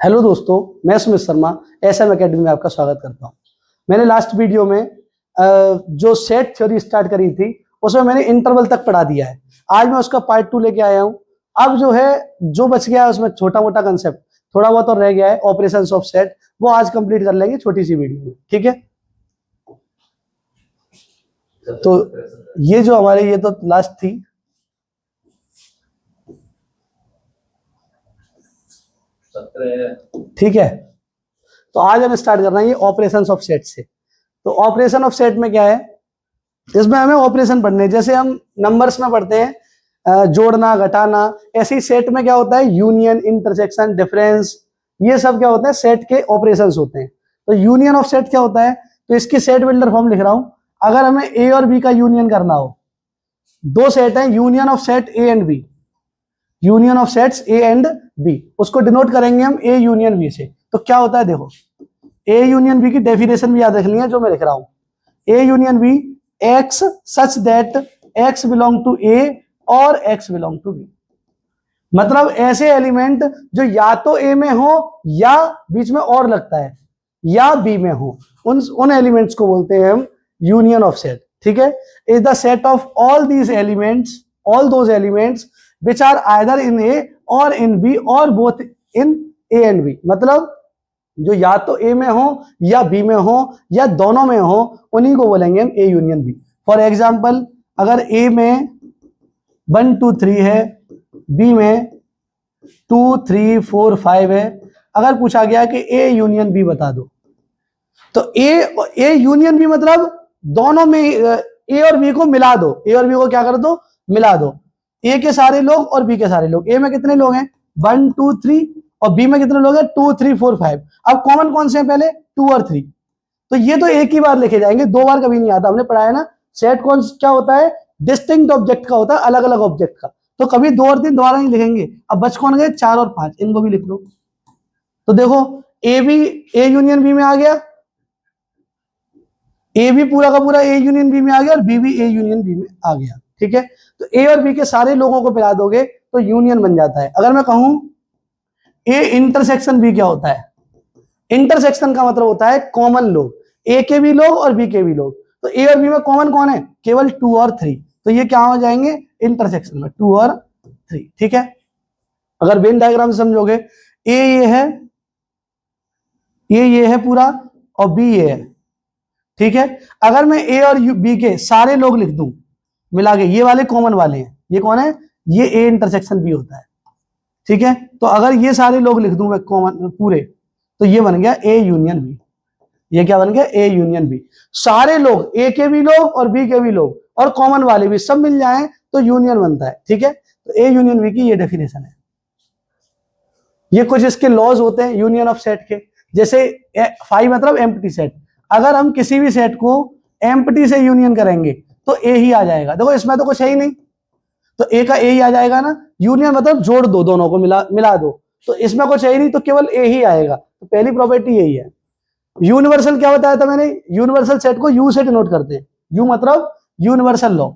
Hello दोस्तों, मैं Sumit Sharma SM academy में आपका स्वागत करता हूं। मैंने लास्ट वीडियो में जो सेट थ्योरी स्टार्ट करी थी उसमें मैंने इंटरवल तक पढ़ा दिया है। आज मैं उसका पार्ट 2 लेके आया हूं। अब जो बच गया है उसमें छोटा मोटा कंसेप्ट थोड़ा बहुत और रह गया है, ऑपरेशंस ऑफ सेट, वो आज कंप्लीट कर लेंगे छोटी सी वीडियो में, ठीक है। तो ये जो हमारे ये तो लास्ट थी, ठीक है। तो आज हम स्टार्ट कर रहे हैं ये ऑपरेशंस ऑफ सेट से। तो ऑपरेशन ऑफ सेट में क्या है, इसमें हमें ऑपरेशन पढ़ने, जैसे हम नंबर्स में पढ़ते हैं जोड़ना घटाना, ऐसे ही सेट में क्या होता है यूनियन, इंटरसेक्शन, डिफरेंस, ये सब क्या होता है सेट के ऑपरेशंस होते हैं। तो यूनियन ऑफ सेट क्या होता है, तो इसकी सेट बिल्डर फॉर्म लिख रहा हूं। अगर हमें ए और बी का यूनियन करना हो, दो सेट है, union of set A and B, union of sets A and B, उसको डिनोट करेंगे हम ए यूनियन बी से। तो क्या होता है देखो, ए यूनियन बी की डेफिनेशन भी याद रखनी है जो मैं लिख रहा हूं। A union B X such that X belong to A और एक्स बिलोंग टू बी, मतलब ऐसे एलिमेंट जो या तो ए में हो या बीच में और लगता है या बी में हो, उन एलिमेंट्स को बोलते हैं हम यूनियन ऑफ सेट, ठीक है। Is the set of all these elements, all those elements which are either in A और इन बी और both in A and B, मतलब जो या तो ए में हो या बी में हो या दोनों में हो, उन्हीं को बोलेंगे हम A union B. For example, अगर ए में 1 2 3 है, बी में 2 3 4 5 है, अगर पूछा गया कि ए यूनियन बी बता दो, तो ए यूनियन बी मतलब दोनों में ए और बी को मिला दो, ए और बी को क्या कर दो, मिला दो। ए के सारे लोग और बी के सारे लोग, ए में कितने लोग हैं 1 2 3 और बी में कितने लोग हैं 2 3 4 5। अब कॉमन कौन से हैं पहले 2 और 3, तो ये तो एक ही बार लिखे जाएंगे, दो बार कभी नहीं आता, हमने पढ़ा है ना। सेट कौन क्या होता है, डिस्टिंक्ट ऑब्जेक्ट का होता है, अलग अलग ऑब्जेक्ट का, तो कभी 2 और 3 दोबारा नहीं लिखेंगे। अब बच कौन गए 4 और 5, इनको भी लिख लो। तो देखो ए भी ए यूनियन बी में आ गया, ए भी पूरा का पूरा ए यूनियन बी में आ गया और बी भी ए यूनियन बी में आ गया, ठीक है। तो ए और बी के सारे लोगों को मिला दोगे तो यूनियन बन जाता है। अगर मैं कहूं ए इंटरसेक्शन बी क्या होता है, इंटरसेक्शन का मतलब होता है कॉमन लोग, ए के भी लोग और बी के भी लोग। तो ए और बी में कॉमन कौन है, केवल 2 और 3, तो ये क्या हो जाएंगे इंटरसेक्शन में 2 और 3, ठीक है। अगर वेन डायग्राम समझोगे, ए ये है, ये है पूरा और बी ये है, ठीक है। अगर मैं ए और बी के सारे लोग लिख दूं मिला के, ये वाले कॉमन वाले हैं, ये कौन है, ये ए इंटरसेक्शन बी होता है, ठीक है। तो अगर ये सारे लोग लिख दूं मैं कॉमन पूरे, तो ये बन गया ए यूनियन बी। ये क्या बन गया ए यूनियन बी। सारे लोग, ए के भी लोग और बी के भी लोग और कॉमन वाले भी सब मिल जाएं तो यूनियन बनता है, ठीक है। तो ए यूनियन बी की ये डेफिनेशन है। ये कुछ इसके लॉज होते हैं यूनियन ऑफ सेट के, जैसे फाई मतलब एम्प्टी सेट। अगर हम किसी भी सेट को एम्प्टी से यूनियन करेंगे तो ए ही आ जाएगा। देखो इसमें तो कुछ है ही नहीं, तो ए का ए ही आ जाएगा ना। यूनियन मतलब जोड़ दो, दोनों को मिला दो, तो इसमें कुछ है ही नहीं, तो केवल ए ही आएगा। तो पहली प्रॉपर्टी यही है। यूनिवर्सल क्या बताया था मैंने, यूनिवर्सल सेट को यू से डिनोट करते हैं। यू मतलब यूनिवर्सल लॉ।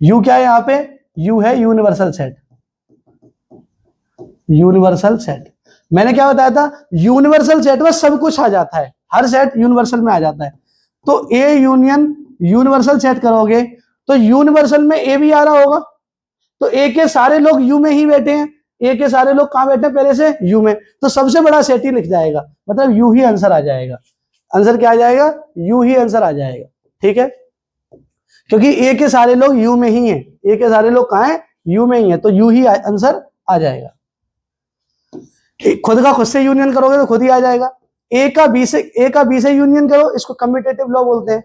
यू क्या है यहाँ पे, यू है यूनिवर्सल सेट। यूनिवर्सल सेट मैंने क्या बताया था, यूनिवर्सल सेट में सब कुछ आ जाता है, हर सेट यूनिवर्सल में आ जाता है। तो ए यूनियन यूनिवर्सल सेट करोगे तो यूनिवर्सल में ए भी आ रहा होगा, तो ए के सारे लोग यू में ही बैठे हैं, ए के सारे लोग कहां बैठे हैं पहले से यू में, तो सबसे बड़ा सेट ही लिख जाएगा, मतलब यू ही आंसर आ जाएगा। आंसर क्या आ जाएगा, यू ही आंसर आ जाएगा, ठीक है। क्योंकि ए के सारे लोग यू में ही हैं, ए के सारे लोग कहां हैं यू में ही है, तो यू ही आंसर आ जाएगा। खुद का खुद से यूनियन करोगे तो खुद ही आ जाएगा। ए का बी से यूनियन करो, इसको कम्यूटेटिव लॉ बोलते हैं।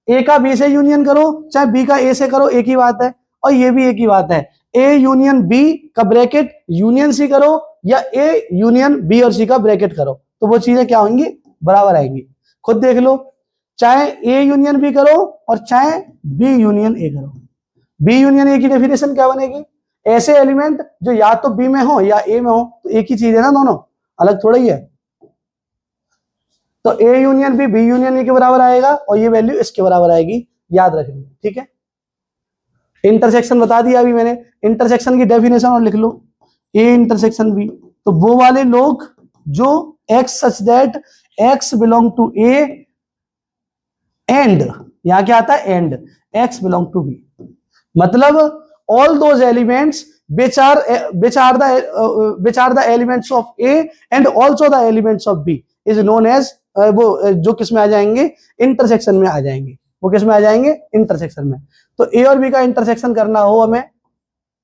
ए का बी से यूनियन करो चाहे बी का ए से करो, एक ही बात है। और ये भी एक ही बात है, ए यूनियन बी का ब्रैकेट यूनियन सी करो या ए यूनियन बी और सी का ब्रैकेट करो, तो वो चीजें क्या होंगी, बराबर आएंगी। खुद देख लो, चाहे ए यूनियन बी करो और चाहे बी यूनियन ए करो, बी यूनियन ए की डेफिनेशन क्या बनेगी, ऐसे एलिमेंट जो या तो बी में हो या ए में हो, तो एक ही चीज है ना, दोनों अलग थोड़ा ही है। तो A union B B union A के बराबर आएगा और ये वैल्यू इसके बराबर आएगी, याद रखनी, ठीक है। इंटरसेक्शन बता दिया अभी मैंने, इंटरसेक्शन की डेफिनेशन और लिख लो, ए इंटरसेक्शन बी, तो वो वाले लोग जो x such that x belong to a and, यहां क्या आता है and, x belong to b, मतलब all those elements which are the elements of A and also the elements of B is known as वो जो किस में आ जाएंगे, इंटरसेक्शन में आ जाएंगे, वो किस में आ जाएंगे, इंटरसेक्शन में। तो A और B का इंटरसेक्शन करना हो हमें,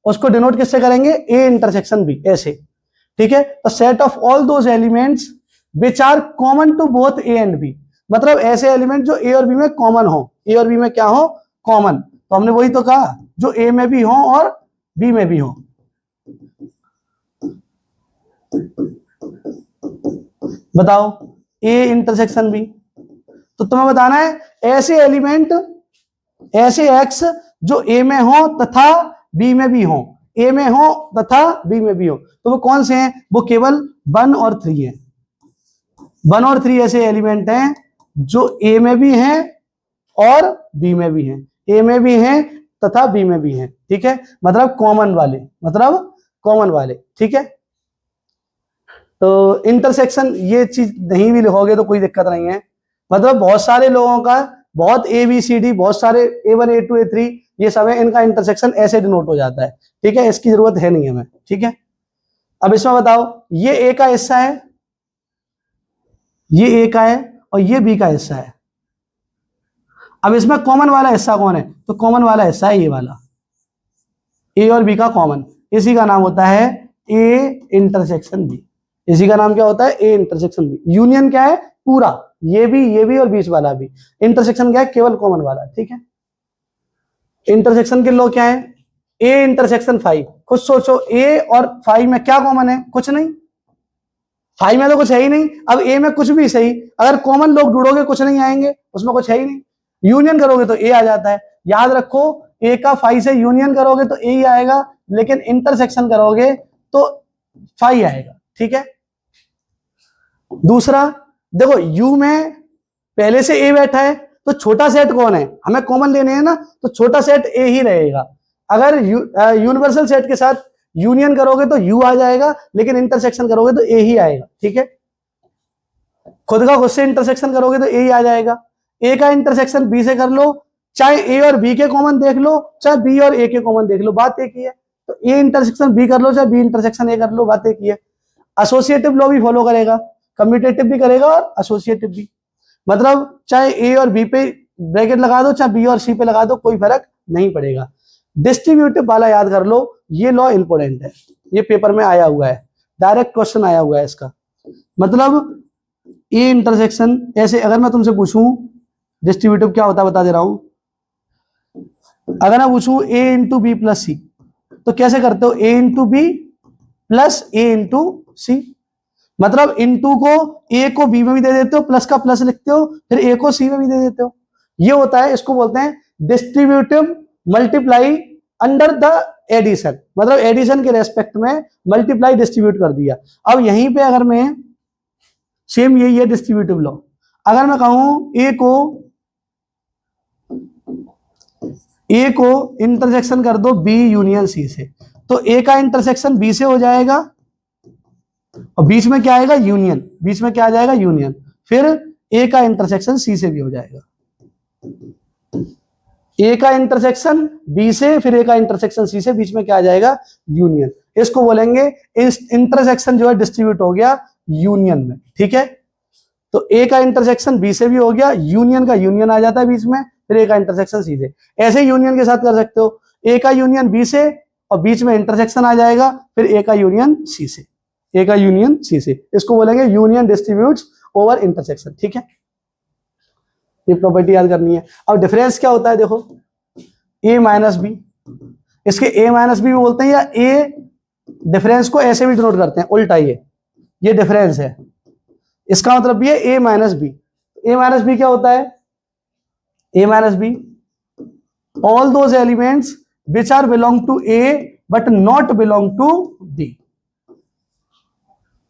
उसको डिनोट किससे करेंगे, A इंटरसेक्शन B, ऐसे, ठीक है। तो set of all those elements which are common to both A and B, मतलब ऐसे एलिमेंट जो A और B में कॉमन हो, A और B में क्या हो, कॉमन। तो हमने वही तो कहा, जो A में भी हो और B में भी हो। बताओ A इंटरसेक्शन B, तो तुम्हें बताना है ऐसे एलिमेंट, ऐसे X जो A में हो तथा B में भी हो, A में हो तथा B में भी हो, तो वो कौन से हैं, वो केवल 1 और 3 हैं। 1 और 3 ऐसे एलिमेंट हैं जो A में भी हैं और B में भी हैं, A में भी हैं तथा B में भी हैं, ठीक है, मतलब कॉमन वाले, मतलब कॉमन वाले, ठीक है। तो इंटरसेक्शन ये चीज नहीं भी लिखोगे तो कोई दिक्कत नहीं है, मतलब बहुत सारे लोगों का, बहुत ABCD, बहुत सारे A1 A2 A3 ये सब है, इनका इंटरसेक्शन ऐसे डिनोट हो जाता है, ठीक है, इसकी जरूरत है नहीं हमें, ठीक है। अब इसमें बताओ, ये A का हिस्सा है, ये A का है और ये B का हिस्सा है। अब इसमें कॉमन वाला हिस्सा कौन है, तो कॉमन वाला हिस्सा है ये वाला, A और B का कॉमन, इसी का नाम होता है A इंटरसेक्शन B, इसी का नाम क्या होता है, A इंटरसेक्शन B। यूनियन क्या है, पूरा, ये भी और बीच वाला भी। इंटरसेक्शन क्या है, केवल कॉमन वाला, ठीक है। इंटरसेक्शन के लॉ क्या है, A इंटरसेक्शन 5, खुद सोचो A और 5 में क्या कॉमन है, कुछ नहीं, 5 में तो कुछ है ही नहीं। अब A में कुछ भी सही, अगर कॉमन लोग ढूंढोगे कुछ नहीं आएंगे, उसमें कुछ है ही नहीं। यूनियन करोगे तो A आ जाता है, याद रखो, A का 5 से यूनियन करोगे तो A ही आएगा, लेकिन इंटरसेक्शन करोगे तो 5 आएगा, ठीक है। दूसरा देखो, U में पहले से A बैठा है, तो छोटा सेट कौन है, हमें कॉमन लेने हैं ना, तो छोटा सेट A ही रहेगा। अगर यूनिवर्सल सेट के साथ यूनियन करोगे तो U आ जाएगा, लेकिन इंटरसेक्शन करोगे तो A ही आएगा, ठीक है। खुद का खुद से इंटरसेक्शन करोगे तो A ही आ जाएगा। A का इंटरसेक्शन B से कर लो, चाहे A और B के कॉमन देख लो, चाहे B और A के कॉमन देख लो, बात एक ही है। तो A इंटरसेक्शन B कर लो, चाहे B इंटरसेक्शन A कर लो, बात एक ही है। एसोसिएटिव लॉ भी फॉलो करेगा, कम्यूटेटिव भी करेगा और एसोसिएटिव भी, मतलब चाहे A और B पे ब्रैकेट लगा दो, चाहे B और C पे लगा दो, कोई फर्क नहीं पड़ेगा। डिस्ट्रीब्यूटिव वाला याद कर लो, ये लॉ इंपॉर्टेंट है, ये पेपर में आया हुआ है, डायरेक्ट क्वेश्चन आया हुआ है इसका। मतलब A इंटरसेक्शन, ऐसे अगर मैं तुमसे पूछूं डिस्ट्रीब्यूटिव क्या होता है, बता दे रहा हूं। अगर मैं पूछूं A into B plus C, तो कैसे करते हो, A into B plus A into C, मतलब इंटू को A को B में भी दे देते हो, प्लस का प्लस लिखते हो, फिर A को C में भी दे देते हो, ये होता है, इसको बोलते हैं distributive multiply under the addition, मतलब एडिशन के रेस्पेक्ट में मल्टीप्लाई डिस्ट्रीब्यूट कर दिया। अब यहीं पे अगर मैं, सेम यही है डिस्ट्रीब्यूटिव लॉ, अगर मैं कहूं A को इंटरसेक्शन कर दो B यूनियन C से, तो A का इंटरसेक्शन B से हो जाएगा और बीच में क्या आएगा, यूनियन, बीच में क्या आ जाएगा, यूनियन, फिर A का इंटरसेक्शन C से भी हो जाएगा। A का इंटरसेक्शन B से, फिर A का इंटरसेक्शन C से, बीच में क्या आ जाएगा, यूनियन। इसको बोलेंगे इंटरसेक्शन जो है डिस्ट्रीब्यूट हो गया यूनियन में, ठीक है। तो A का इंटरसेक्शन B से भी हो गया, यूनियन का यूनियन आ जाता है बीच में, फिर A का इंटरसेक्शन C से। ऐसे यूनियन के साथ कर सकते हो, A का यूनियन B से और बीच में इंटरसेक्शन आ जाएगा, फिर A का यूनियन C से, A का यूनियन C से, इसको बोलेंगे यूनियन डिस्ट्रीब्यूट्स ओवर इंटरसेक्शन, ठीक है। ये प्रॉपर्टी याद करनी है। अब डिफरेंस क्या होता है, देखो A माइनस बी, इसके A माइनस बी भी बोलते हैं, या A डिफरेंस को ऐसे भी डिनोट करते हैं, उल्टा, ये डिफरेंस है, इसका मतलब भी है A minus B. A minus B क्या होता है, A minus B all those elements which are belong to A but not belong to B,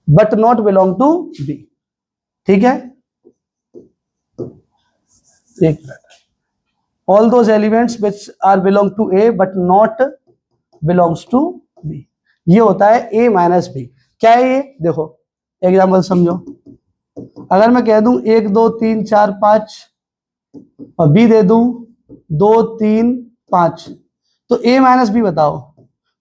but not belong to B, ठीक है। एक minute, all those elements which are belong to A but not belongs to B, ये होता है A minus B. क्या है ये, देखो एग्जाम्पल समझो, अगर मैं कह दूं 1 2 3 4 5 और बी दे दूं 2 3 5, तो ए माइनस बी बताओ।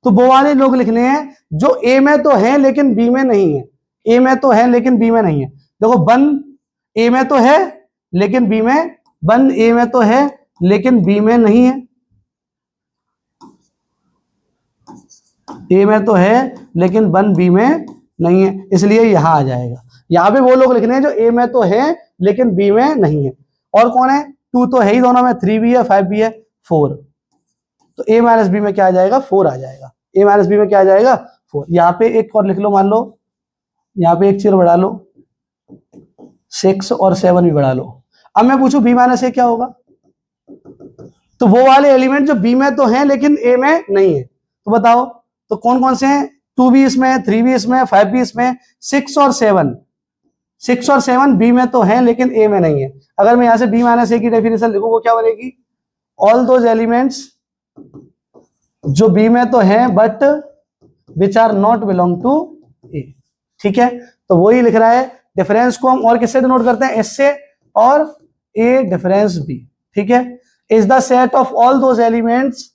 तो वो वाले लोग लिखने हैं जो ए में तो है लेकिन बी में नहीं है, ए में तो है लेकिन बी में नहीं है। देखो वन ए में तो है लेकिन बी में, वन ए में तो है लेकिन बी में नहीं है, ए में तो है लेकिन वन बी में नहीं है, इसलिए यहां आ जाएगा। यहां पे वो लोग लिखने हैं जो ए में तो है लेकिन बी में नहीं है। और कौन है, 2 तो है ही दोनों में, 3 भी है 5 भी है, 4। तो ए माइनस बी में क्या आ जाएगा, 4 आ जाएगा। ए माइनस बी में क्या आ जाएगा, 4। यहाँ पे एक और लिख लो, मान लो यहाँ पे एक चीज बढ़ा लो, 6 और 7 भी बढ़ा लो। अब मैं पूछूं बी माइनस ए क्या होगा, तो वो वाले एलिमेंट जो बी में तो हैं लेकिन ए में नहीं है, तो बताओ तो कौन कौन से हैं। 2 भी इसमें है, 3 भी इसमें है, 5 भी इसमें है, 6 और 7, 6 और 7 बी में तो हैं लेकिन ए में नहीं है। अगर मैं यहां से बी माइनस ए की डेफिनेशन लिखूं वो क्या बनेगी, ऑल दोज एलिमेंट्स जो बी में तो हैं but which are not belong to A. ठीक है, तो वही लिख रहा है। डिफरेंस को हम और किससे डिनोट करते हैं, एस से, और ए डिफरेंस बी। ठीक है, is the set of all those elements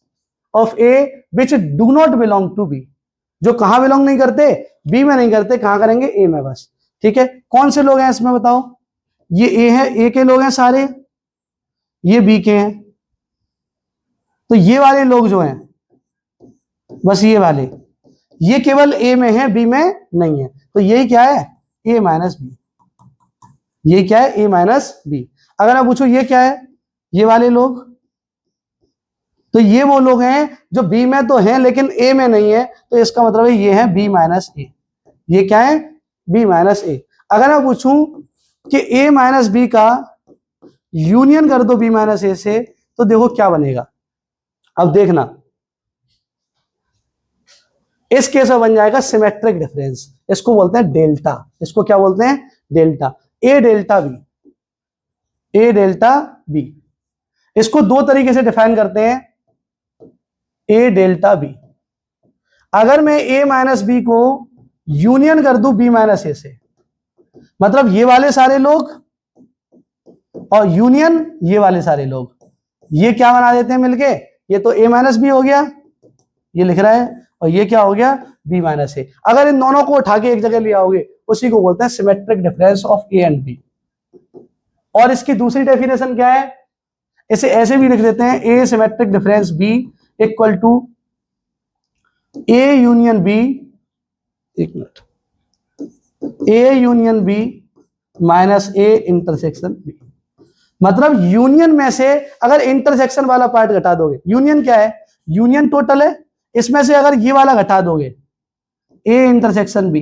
of A which do not belong to B. जो कहां बिलोंग नहीं करते, बी में नहीं करते, कहां करेंगे, ए में बस। ठीक है, कौन से लोग हैं इसमें बताओ, ये ए है, ए के लोग हैं सारे, ये बी के हैं, तो ये वाले लोग जो हैं बस ये वाले, ये केवल ए में है बी में नहीं है, तो यही क्या है, ए माइनस बी। ये क्या है, ए माइनस बी। अगर आप पूछो ये क्या है, ये वाले लोग, तो ये वो लोग हैं जो बी में तो हैं लेकिन ए में नहीं है, तो इसका मतलब है ये है बी माइनस ए। ये क्या है, बी माइनस ए। अगर मैं पूछूं कि ए माइनस बी का यूनियन कर दो बी माइनस ए से, तो देखो क्या बनेगा। अब देखना, इस केस में बन जाएगा सिमेट्रिक डिफरेंस, इसको बोलते हैं डेल्टा। इसको क्या बोलते हैं, डेल्टा। ए डेल्टा बी, ए डेल्टा बी। इसको दो तरीके से डिफाइन करते हैं, ए डेल्टा बी। अगर मैं ए माइनस बी को यूनियन कर दूं बी माइनस ए से, मतलब ये वाले सारे लोग और यूनियन ये वाले सारे लोग, ये क्या बना देते हैं मिलके, ये तो ए माइनस बी हो गया, ये लिख रहा है, और ये क्या हो गया, बी माइनस ए। अगर इन दोनों को उठा के एक जगह ले आओगे, उसी को बोलते हैं symmetric difference of A and B. और इसकी दूसरी डेफिनेशन क्या है, इसे ऐसे भी लिख देते हैं, A symmetric difference B equal to A union B, एक minute, A union B minus A intersection B. मतलब यूनियन में से अगर इंटरसेक्शन वाला पार्ट घटा दोगे, यूनियन क्या है, यूनियन टोटल है, इसमें से अगर ये वाला घटा दोगे ए इंटरसेक्शन बी,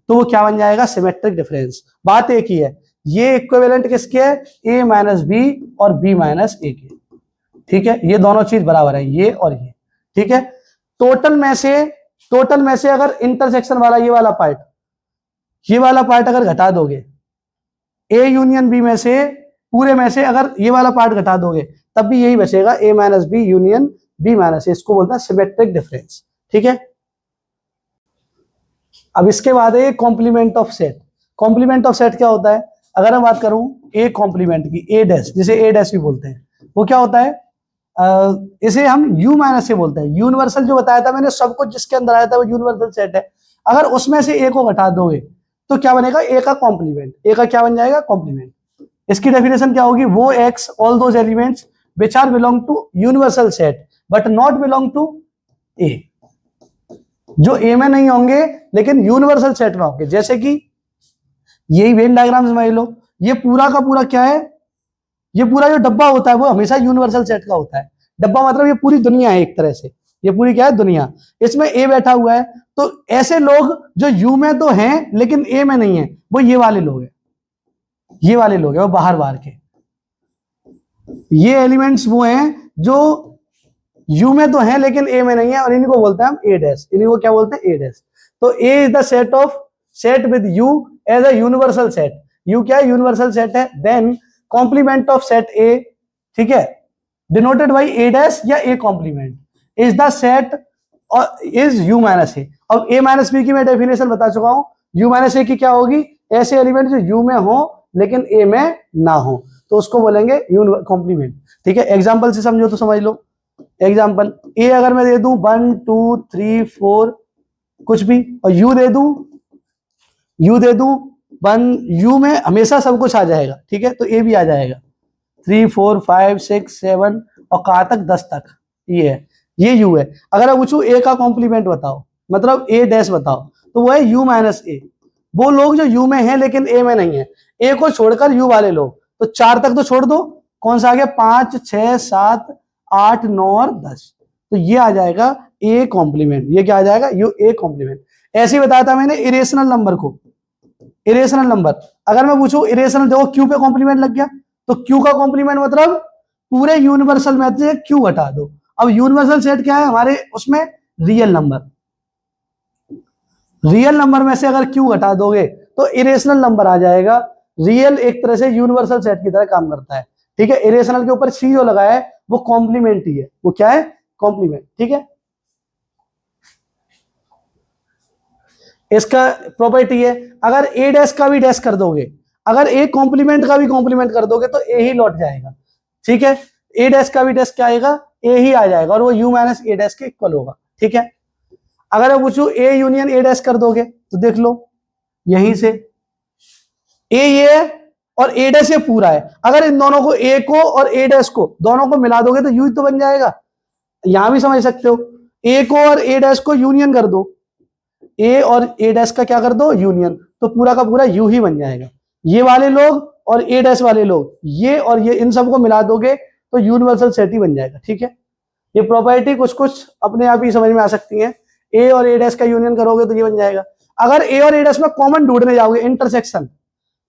तो वो क्या बन जाएगा, सिमेट्रिक डिफरेंस। बात एक ही है, ये इक्विवेलेंट किसके है, ए माइनस बी और बी माइनस ए के। ठीक है, ये दोनों चीज बराबर है, ये और ये। ठीक है, टोटल में से अगर इंटरसेक्शन वाला ये वाला पार्ट अगर घटा दोगे, ए यूनियन बी में से, पूरे में से अगर ये वाला पार्ट घटा दोगे, तब भी यही बचेगा, A minus B union B minus A. इसको बोलता है सिमेट्रिक डिफरेंस। ठीक है, अब इसके बाद है complement of set. Complement of set क्या होता है, अगर मैं बात करूं ए कॉम्प्लीमेंट की, ए डैश, जिसे ए डैश भी बोलते हैं, वो क्या होता है, इसे हम यू माइनस से बोलते हैं। यूनिवर्सल जो बताया था मैंने, सब कुछ जिसके अंदर आया था वो यूनिवर्सल सेट है। अगर उसमें से ए को घटा दोगे तो क्या बनेगा, ए का कॉम्प्लीमेंट। ए का क्या बन जाएगा, कॉम्प्लीमेंट। इसकी डेफिनेशन क्या होगी, वो X all those elements which are belong to universal set but not belong to A, जो ए में नहीं होंगे लेकिन यूनिवर्सल सेट में होंगे। जैसे कि यही वेन डायग्राम समझ लो, ये पूरा का पूरा क्या है, ये पूरा जो डब्बा होता है वो हमेशा यूनिवर्सल सेट का होता है। डब्बा मतलब ये पूरी दुनिया है एक तरह से, ये पूरी क्या है, दुनिया। इसमें ए बैठा हुआ है, तो ऐसे लोग जो यू में तो हैं लेकिन ए में नहीं है, वो ये वाले लोग हैं, ये वाले लोग हैं वो बाहर के। ये एलिमेंट्स वो हैं जो यू में तो हैं लेकिन ए में नहीं है, और इनको बोलते हैं हम ए डैश। इनको क्या बोलते हैं, ए डैश। तो A is the set with U as a universal set. U क्या है, यूनिवर्सल सेट है। Then complement of set A, ठीक है, डिनोटेड बाई ए डैश या A complement, is the set is U minus A. अब A minus B की मैं definition बता चुका हूं, यू माइनस ए की क्या होगी, ऐसे एलिमेंट जो यू में हो लेकिन ए में ना हो, तो उसको बोलेंगे यू कॉम्प्लीमेंट। ठीक है, एग्जाम्पल से समझो तो समझ लो। एग्जाम्पल ए अगर मैं दे दूं 1 2 3 4 कुछ भी, और यू दे दूं 1, यू में हमेशा सब कुछ आ जाएगा। ठीक है, तो ए भी आ जाएगा 3 4 5 6 7 और कहां तक 10 तक, ये है, ये यू है। अगर मैं पूछूं ए का कॉम्प्लीमेंट बताओ, मतलब ए डैश बताओ, तो वो है यू माइनस ए। वो लोग जो यू में हैं लेकिन ए में नहीं है, ए को छोड़कर यू वाले लोग, तो 4 तक तो छोड़ दो, कौन सा आ गया, 5 6 7 8 9 और 10, तो ये आ जाएगा ए कॉम्प्लीमेंट। ये क्या आ जाएगा, यू ए कॉम्प्लीमेंट। ऐसे ही बताया था मैंने इरेशनल नंबर को। इरेशनल नंबर अगर मैं पूछूं इरेशनल, देखो क्यू पे कॉम्प्लीमेंट लग गया, तो क्यू का कॉम्प्लीमेंट मतलब पूरे यूनिवर्सल में से क्यू हटा दो। अब यूनिवर्सल सेट क्या है हमारे उसमें, रियल नंबर। रियल नंबर में से अगर क्यू हटा दोगे तो इरेशनल नंबर आ जाएगा। रियल एक तरह से यूनिवर्सल सेट की तरह काम करता है। ठीक है, इरेशनल के ऊपर सी जो लगा है वो कॉम्प्लीमेंट ही है, वो क्या है, कॉम्प्लीमेंट। ठीक है, इसका प्रॉपर्टी है, अगर ए डैश का भी डैश कर दोगे, अगर ए कॉम्प्लीमेंट का भी कॉम्प्लीमेंट कर दोगे तो ए ही लौट जाएगा। ठीक है, ए डैश का भी डैश क्या आएगा, ए ही आ जाएगा, और वो यू माइनस ए डैश के इक्वल होगा। ठीक है, अगर मैं पूछूं ए यूनियन ए डैश कर दोगे तो देख लो यहीं से ए ये है और ए डैश ये पूरा है, अगर इन दोनों को ए को और ए डैश को दोनों को मिला दोगे तो यू ही तो बन जाएगा। यहां भी समझ सकते हो, ए को और ए डैश को यूनियन कर दो, ए और ए डैश का क्या कर दो, यूनियन, तो पूरा का पूरा यू ही बन जाएगा। ये वाले लोग और ए डैश वाले लोग, ये और ये, इन सबको मिला दोगे तो यूनिवर्सल सेट ही बन जाएगा। ठीक है, ये प्रॉपर्टी कुछ कुछ अपने आप ही समझ में आ सकती है। ए और ए डैश का यूनियन करोगे तो ये बन जाएगा। अगर ए और ए डैश में कॉमन ढूंढने जाओगे, इंटरसेक्शन,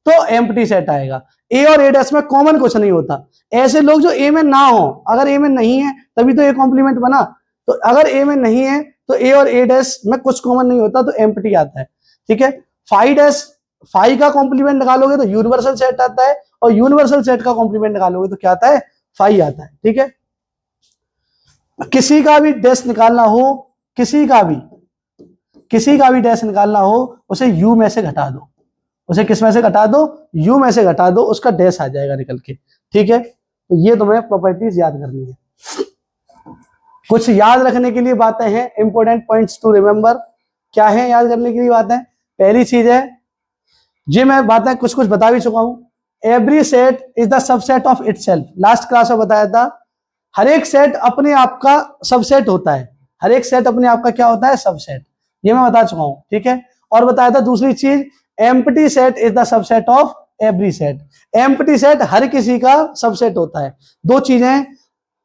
तो एम्प्टी सेट आएगा। ए और ए डैश में कॉमन कुछ नहीं होता, ऐसे लोग जो ए में ना हो, अगर ए में नहीं है तभी तो ए कॉम्प्लीमेंट बना, तो अगर ए में नहीं है तो ए और ए डैश में कुछ कॉमन नहीं होता तो एम्प्टी आता है। ठीक है, फाई डैश, फाई का कॉम्प्लीमेंट निकालोगे तो यूनिवर्सल सेट आता है, और यूनिवर्सल सेट का कॉम्प्लीमेंट निकालोगे तो क्या आता है, फाई आता है। ठीक है, किसी का भी डैश निकालना हो, किसी का भी डैश निकालना हो, उसे यू में से घटा दो, उसे किस में से घटा दो, यू में से घटा दो, उसका डैश आ जाएगा निकल के। ठीक है, तो ये तुम्हें प्रॉपर्टीज याद करनी है। कुछ याद रखने के लिए बातें हैं, इंपॉर्टेंट पॉइंट्स टू रिमेंबर। क्या है याद करने के लिए बातें, पहली चीज है, ये मैं बातें कुछ कुछ बता भी चुका हूं, every set is the subset of itself. Last class में बताया था, हर एक सेट अपने आप का सबसेट होता है, हर एक सेट अपने आप का क्या होता है, सबसेट, ये मैं बता चुका हूं। ठीक है, और बताया था दूसरी चीज, empty set is the subset of every set. Empty set हर किसी का सबसेट होता है। दो चीजें,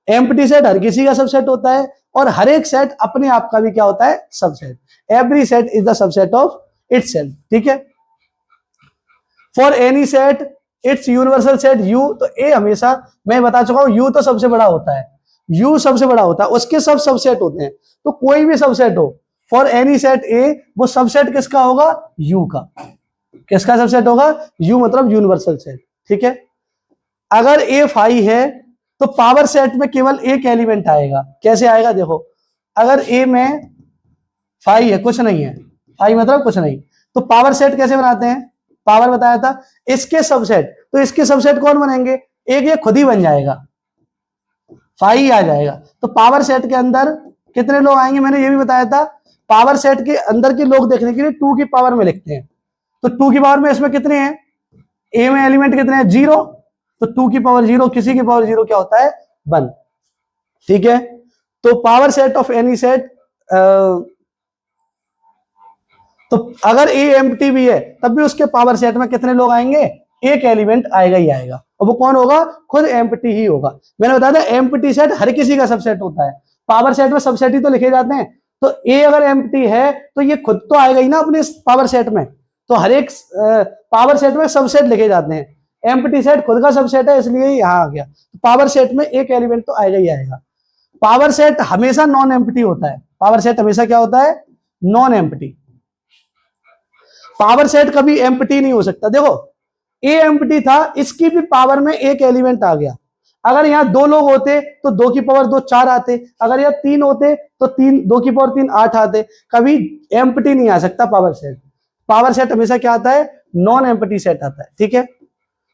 एम्प्टी सेट हर किसी का सबसेट होता है, और हर एक सेट अपने आप का भी क्या होता है, subset. Every set is the subset of itself. ठीक है, for any set it's universal set you, तो ए हमेशा, मैं बता चुका हूं, यू तो सबसे बड़ा होता है, यू सबसे बड़ा होता है, उसके सब सबसेट होते हैं, तो कोई भी सबसेट हो, फॉर एनी सेट ए, वो सबसेट किसका होगा, यू का। किसका सबसेट होगा, यू मतलब यूनिवर्सल सेट। ठीक है, अगर ए फाई है तो पावर सेट में केवल एक एलिमेंट आएगा। कैसे आएगा, देखो, अगर ए में फाई है, कुछ नहीं है, फाई मतलब कुछ नहीं, तो पावर सेट कैसे बनाते हैं, पावर बताया था, इसके सबसेट, तो इसके सबसेट कौन बनेंगे, एक ये खुद ही बन जाएगा, फाई आ जाएगा। तो पावर सेट के अंदर कितने लोग आएंगे, मैंने ये भी बताया था, पावर सेट के अंदर के लोग देखने के लिए 2 की पावर में लिखते हैं, तो 2 की पावर में इसमें कितने हैं, ए में एलिमेंट कितने हैं, 0, तो 2 की पावर 0, किसी की पावर 0 क्या होता है, 1। ठीक है, तो power set of any set, तो अगर ए एम्प्टी भी है तब भी उसके पावर सेट में कितने लोग आएंगे, एक एलिमेंट आएगा ही आएगा, और वो कौन होगा, खुद एम्प्टी ही होगा। मैंने बताया था एम्प्टी सेट हर किसी का सबसेट होता है, पावर सेट में सबसेट ही तो लिखे जाते हैं, तो ए अगर एम्प्टी है तो ये खुद तो आएगा ही ना अपने पावर सेट में, तो हर एक पावर सेट में सबसेट लिखे जाते हैं, एम्प्टी सेट खुद का सबसेट है इसलिए यहां आ गया, तो पावर सेट में एक एलिमेंट तो आएगा ही आएगा। पावर सेट हमेशा नॉन एम्प्टी होता है, पावर सेट हमेशा क्या होता है, नॉन एम्प्टी। पावर सेट कभी एम्प्टी नहीं हो सकता। देखो ए एम्प्टी था, इसकी भी पावर में एक एलिमेंट आ गया, अगर यहाँ 2 लोग होते तो 2 की पावर 2 4 आते, अगर यहाँ 3 होते तो 2 की पावर 3 8 आते, कभी एम्प्टी नहीं आ सकता पावर सेट। पावर सेट हमेशा क्या आता है, नॉन एम्प्टी सेट आता है। ठीक है,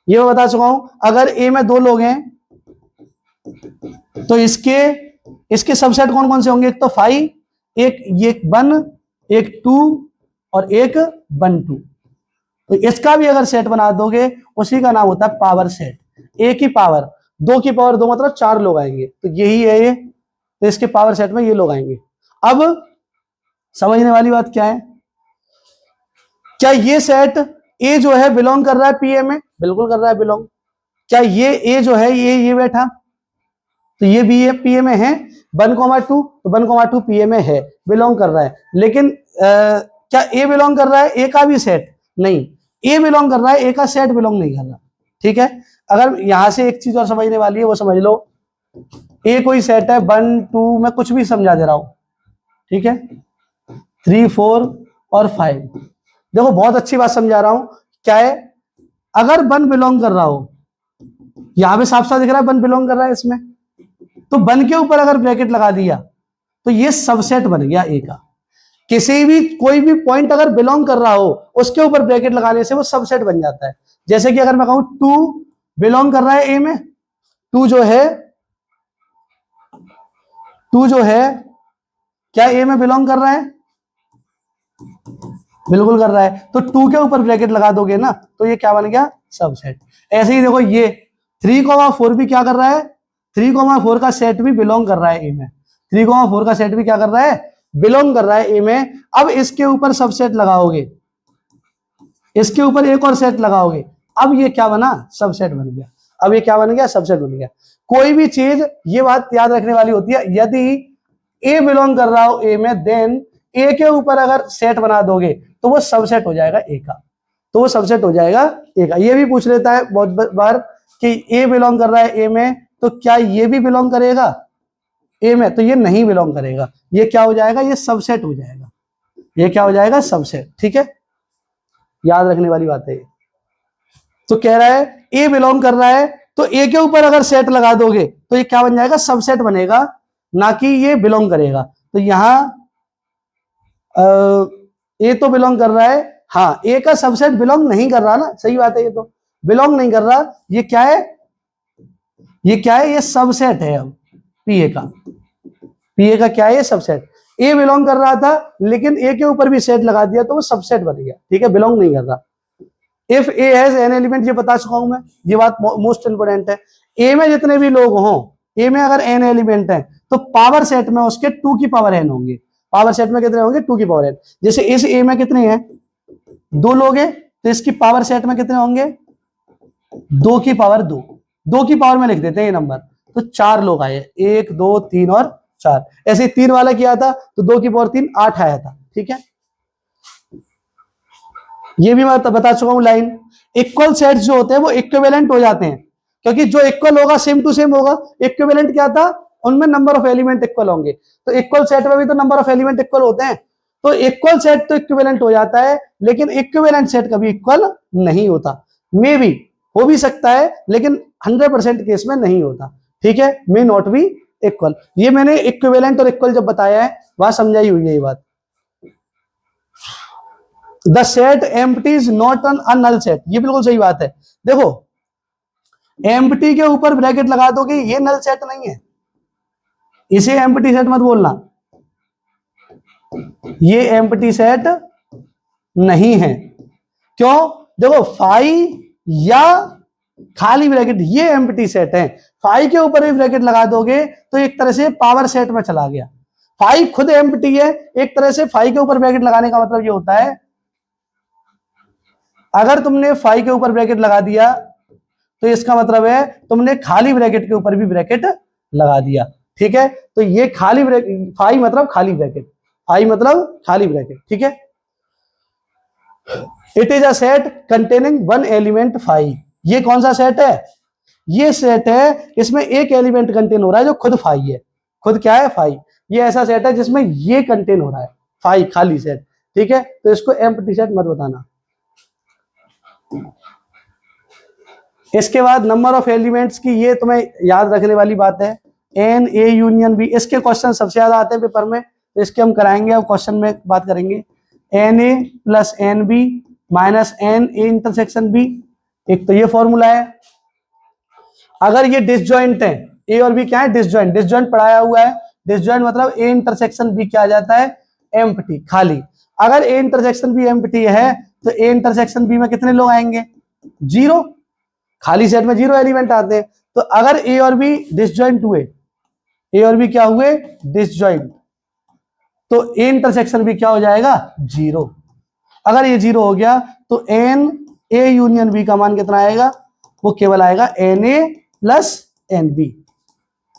ये मैं बता चुका हूं। अगर ए में दो लोग हैं तो इसके सबसेट कौन कौन से होंगे, एक तो 5, एक 1, एक 2 और एक 1 2। तो इसका भी अगर सेट बना दोगे उसी का नाम होता है पावर सेट। एक ही पावर, 2 की पावर 2 मतलब 4 लोग आएंगे, तो यही है ये। तो इसके पावर सेट में ये लोग आएंगे। अब समझने वाली बात क्या है, क्या ये सेट ए जो है बिलोंग कर रहा है पीए में, बिल्कुल कर रहा है बिलोंग। क्या ये ए जो है ये बैठा, तो ये भी पीए में है। 1,2 तो 1,2 पीए में है, बिलोंग कर रहा है। लेकिन क्या ए बिलोंग कर रहा है ए का भी सेट, नहीं, ए बिलोंग कर रहा है ए का सेट बिलोंग नहीं कर रहा। ठीक है, अगर यहां से एक चीज और समझने वाली है, वो समझ लो। ए कोई सेट है 1 2, मैं कुछ भी समझा दे रहा हूं। ठीक है, 3 4 और 5, देखो बहुत अच्छी बात समझा रहा हूं। क्या है, अगर 1 बिलोंग कर रहा हो, यहां पे साफ साफ दिख रहा है 1 बिलोंग कर रहा है इसमें, तो 1 के ऊपर अगर ब्रैकेट लगा दिया तो ये सबसेट बन गया ए का। किसी भी कोई भी पॉइंट अगर बिलोंग कर रहा हो उसके ऊपर ब्रैकेट लगाने से वो सबसेट बन जाता है। जैसे कि अगर मैं कहूं 2 बिलोंग कर रहा है ए में, 2 जो है क्या ए में बिलोंग कर रहा है, बिल्कुल कर रहा है। तो 2 के ऊपर ब्रैकेट लगा दोगे ना, तो ये क्या बन गया, सबसेट। ऐसे ही देखो ये 3,4 भी क्या कर रहा है, 3,4 का सेट भी बिलोंग कर रहा है ए में। 3,4 का सेट भी क्या कर रहा है, बिलोंग कर रहा है ए में। अब इसके ऊपर सबसेट लगाओगे, इसके ऊपर एक और सेट लगाओगे, अब ये क्या बना, सबसेट बन गया। अब ये क्या बन गया, सबसेट बन गया। कोई भी चीज ये बात याद रखने वाली होती है, यदि ए बिलोंग कर रहा हो ए में, देन ए के ऊपर अगर सेट बना दोगे तो वो सबसेट हो जाएगा ए का, तो वो सबसेट हो जाएगा ए का। ये भी पूछ लेता है बहुत बार कि ए बिलोंग कर रहा है ए में, तो क्या ये भी बिलोंग करेगा ए में, तो ये नहीं बिलोंग करेगा। ये क्या हो जाएगा, ये सबसेट हो जाएगा। ये क्या हो जाएगा, सबसेट। ठीक है, याद रखने वाली बात है। तो कह रहा है ए बिलोंग कर रहा है, तो ए के ऊपर अगर सेट लगा दोगे तो ये क्या बन जाएगा, सबसेट बनेगा, ना कि ये बिलोंग करेगा। तो यहां ए तो बिलोंग कर रहा है, हाँ, ए का सबसेट बिलोंग नहीं कर रहा ना, सही बात है, ये तो बिलोंग नहीं कर रहा। ये क्या है, ये क्या है, ये सबसेट है। अब पीए का क्या है, ये सबसेट। ए बिलोंग कर रहा था लेकिन ए के ऊपर भी सेट लगा दिया तो वो सबसेट बन गया। ठीक है, बिलोंग नहीं कर रहा। If A has an element, ये बता चुका हूं मैं, ये बात मोस्ट इंपोर्टेंट है। ए में जितने भी लोग हों, ए में अगर एन एलिमेंट है तो पावर सेट में उसके 2 की पावर एन होंगे। पावर सेट में कितने होंगे, 2 की पावर एन। जैसे इस ए में कितने हैं, 2 लोग हैं, तो इसकी पावर सेट में कितने होंगे, 2 की पावर 2। 2 की पावर में लिख देते हैं ये नंबर, तो 4 लोग आए, 1 2 3 और 4। ऐसे 3 वाला किया था तो 2 की पावर 3 8 आया था। ठीक है, ये भी मैं बता चुका हूं लाइन। इक्वल सेट्स जो होते हैं वो इक्विवेलेंट हो जाते हैं, क्योंकि जो इक्वल होगा सेम टू सेम होगा। इक्विवेलेंट क्या था, उनमें नंबर ऑफ एलिमेंट इक्वल होंगे। तो इक्वल सेट में भी तो नंबर ऑफ एलिमेंट इक्वल होते हैं, तो इक्वल सेट तो इक्विवेलेंट हो जाता है, लेकिन इक्विवेलेंट सेट कभी इक्वल नहीं होता। मे भी हो भी सकता है, लेकिन 100% केस में नहीं होता। ठीक है, मे नॉट बी इक्वल। ये मैंने इक्विवेलेंट और इक्वल जब बताया है वहां समझाई हुई है ये बात। The set empty is not an null set, ये बिल्कुल सही बात है। देखो एम्प्टी के ऊपर ब्रैकेट लगा दोगे, ये नल सेट नहीं है, इसे एम्प्टी सेट मत बोलना, ये एम्प्टी सेट नहीं है। क्यों, देखो 5 या खाली ब्रैकेट, ये एम्प्टी सेट है। 5 के ऊपर भी ब्रैकेट लगा दोगे तो एक तरह से पावर सेट में चला गया। 5 खुद एम्प्टी है, एक तरह से 5 के ऊपर ब्रैकेट लगाने का मतलब ये होता है, अगर तुमने 5 के ऊपर ब्रैकेट लगा दिया तो इसका मतलब है तुमने खाली ब्रैकेट के ऊपर भी ब्रैकेट लगा दिया। ठीक है, तो ये खाली ब्रैकेट, 5 मतलब खाली ब्रैकेट, 5 मतलब खाली ब्रैकेट। ठीक है, it is a set containing 1 element 5। ये कौन सा सेट है, ये सेट है, इसमें एक एलिमेंट कंटेन हो रहा है जो खुद 5 है। खुद क्या है, 5। ये ऐसा सेट है जिसमें ये कंटेन हो रहा है 5, खाली सेट। ठीक है, तो इसको एम्प्टी सेट मत बताना। इसके बाद नंबर ऑफ एलिमेंट्स की, ये तुम्हें याद रखने वाली बात है, एन ए यूनियन बी। इसके क्वेश्चन सबसे ज्यादा आते हैं पेपर में, तो इसके हम कराएंगे, अब क्वेश्चन में बात करेंगे। N A plus N B minus n A intersection B. एक तो ये फॉर्मूला है। अगर ये डिसजॉइंट है, ए और बी क्या है, डिसजॉइंट, डिसजॉइंट पढ़ाया हुआ है। डिसजॉइंट मतलब ए इंटरसेक्शन बी क्या आ जाता है, एम्प्टी, खाली। अगर ए इंटरसेक्शन बी एम्प्टी है तो ए इंटरसेक्शन बी में कितने लोग आएंगे, 0। खाली सेट में 0 एलिमेंट आते हैं। तो अगर ए और बी डिसजॉइंट हुए, ए और बी क्या हुए, डिसजॉइंट, तो ए इंटरसेक्शन बी क्या हो जाएगा, 0। अगर ये 0 हो गया तो एन ए यूनियन बी का मान कितना आएगा, वो केवल आएगा n A plus N B.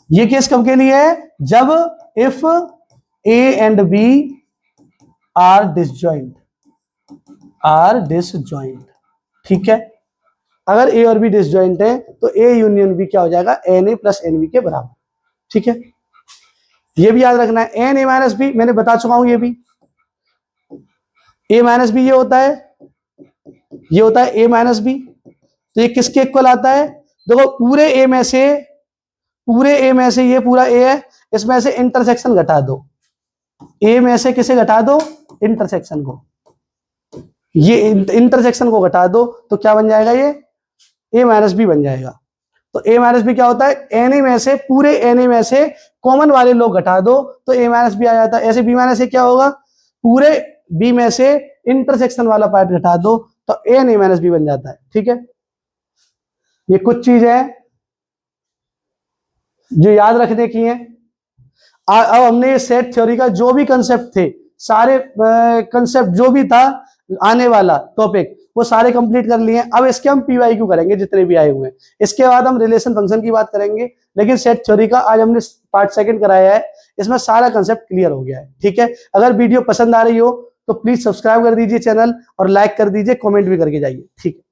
ये केस कब के लिए है, जब if A and B are disjoint, ठीक है। अगर ए और बी डिसजॉइंट है तो ए यूनियन बी क्या हो जाएगा, N A plus N B के बराबर, ठीक है। ये भी याद रखना है, एन ए माइनस बी मैंने बता चुका हूं। ये भी ए माइनस बी ये होता है ए माइनस बी। तो ये किसके इक्वल आता है, देखो पूरे ए में से ये पूरा ए है, इसमें से इंटरसेक्शन घटा दो, ए में से किसे घटा दो, इंटरसेक्शन को। ये इंटरसेक्शन को घटा दो तो क्या बन जाएगा, ये ए माइनस बी बन जाएगा। तो ए माइनस बी क्या होता है, एन ए में से, पूरे एन ए में से कॉमन वाले लोग घटा दो तो ए माइनस बी आ जाता है। ऐसे बी माइनस ए क्या होगा, पूरे बी में से इंटरसेक्शन वाला पार्ट घटा दो तो एन ए माइनस बी बन जाता है, ठीक है। ये कुछ चीज है जो याद रखने की है। अब हमने सेट थ्योरी का जो भी कंसेप्ट थे, सारे कंसेप्ट जो भी था आने वाला टॉपिक, वो सारे कंप्लीट कर लिए। अब इसके हम पीवाईक्यू करेंगे जितने भी आए हुए हैं। इसके बाद हम रिलेशन फंक्शन की बात करेंगे, लेकिन सेट थ्योरी का आज हमने पार्ट 2 कराया है, इसमें सारा कंसेप्ट क्लियर हो गया है, ठीक है। अगर वीडियो पसंद आ रही हो तो प्लीज सब्सक्राइब कर दीजिए चैनल और लाइक कर दीजिए, कमेंट भी करके जाइए, ठीक है।